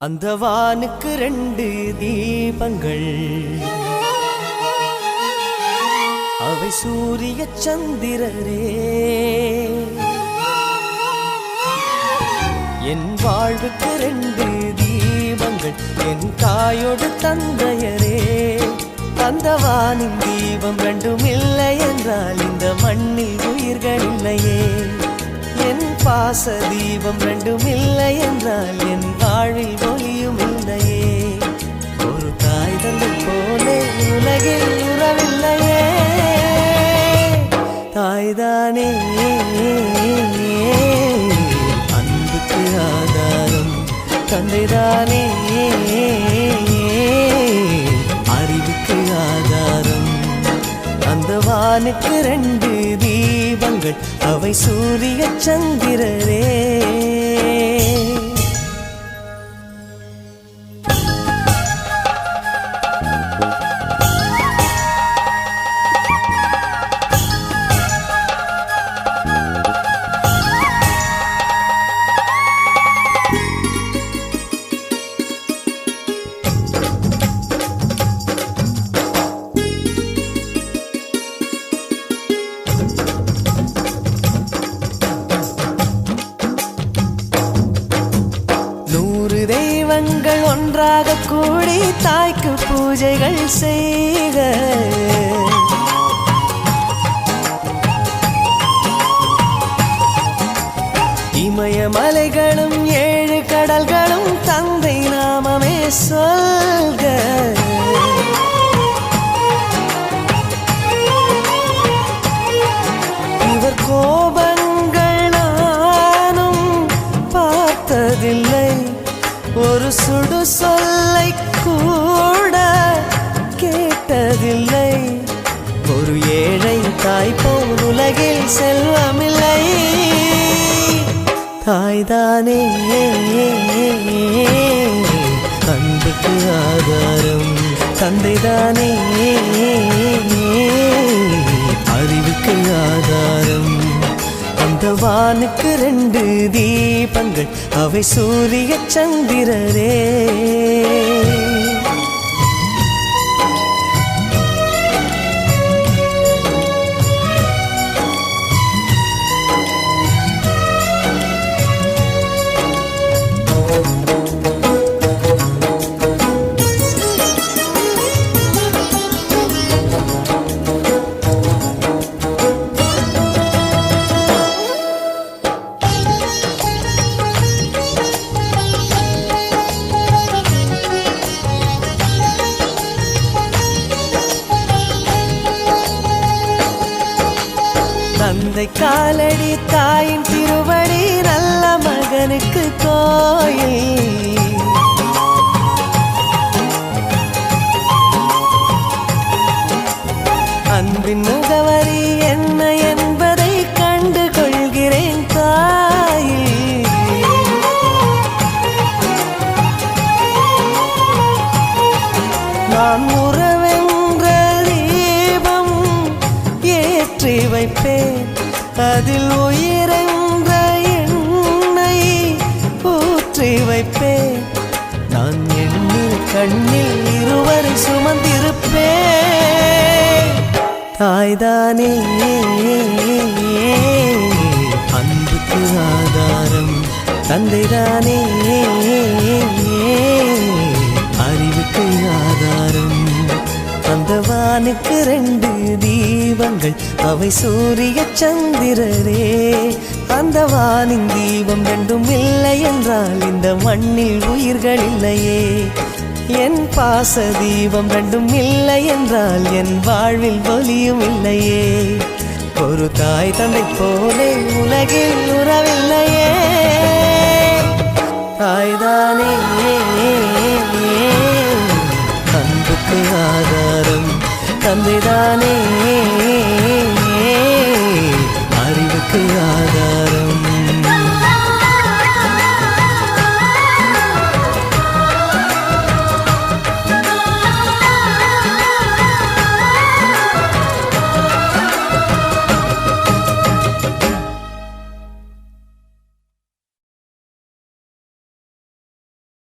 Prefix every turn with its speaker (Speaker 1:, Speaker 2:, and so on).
Speaker 1: அந்த வானுக்கு 2 தீபங்கள், அவை சூரிய சந்திரரே. என் வாழ்வுக்கு 2 தீபங்கள், என் தாயோடு தந்தையரே. அந்த வானின் தீபம் 2ம் இல்லை என்றால் இந்த மண்ணில் உயிர்கள் இல்லையே. என் பாச தீபம் 2ம் இல்லை என்றால் என் வாழ்வில் ஒளியும் இல்லையே. ஒரு தாய் தந்தை போலே உலகில் உறவில்லையே. தாய்தானே அன்புக்கு ஆதாரம், தந்தைதானே அறிவுக்கு ஆதாரம். அந்த வானுக்கு 2 தீபங்கள், அவை சூரிய சந்திரரே. தெய்வங்கள் ஒன்றாக கூடி தாய்க்கு பூஜைகள் செய்க. இமயமலைகளும் 7 கடல்களும் தந்தை நாமமே சொல்க. இவர் கோபங்கள் நானும் பார்த்ததில்லை, ஒரு சுடு சொல்லை கூட கேட்டதில்லை. ஒரு ஏழை தாய் போல் உலகில் செல்வமில்லை. தாய்தானே அன்புக்கு ஆதாரம், தந்தைதானே அறிவுக்கு ஆதாரம். அந்த வானுக்கு 2 தீபங்கள், அவை சூரிய சந்திரரே. தந்தை காலடி தாயின் திருவடி, நல்ல மகனுக்கு கோயில். அன்பின் முகவரி என்ன என்பதை கண்டு கொள்கிறேன் தாயில். நான் உறவென்ற தீபம் ஏற்றி வைப்பேன், அதில் உயிரென்ற எண்ணெய் ஊற்றி வைப்பேன். நான் எண்ணில் கண்ணில் இருவரை சுமந்திருப்பேன். தாய்தானே அன்புக்கு ஆதாரம், தந்தைதானே அறிவுக்கு ஆதாரம். அந்த வானுக்கு 2 தீபங்கள், அவை சூரிய சந்திரரே. அந்த வானின் தீபம் 2ம் இல்லை என்றால் இந்த மண்ணில் உயிர்கள் இல்லையே. என் பாச தீபம் 2ம் இல்லை என்றால் என் வாழ்வில் ஒளியும் இல்லையே. ஒரு தாய் தந்தை போலே உலகில் உறவில்லையே. தாய்தானே அன்புக்கு ஆதாரம், தந்தைதானே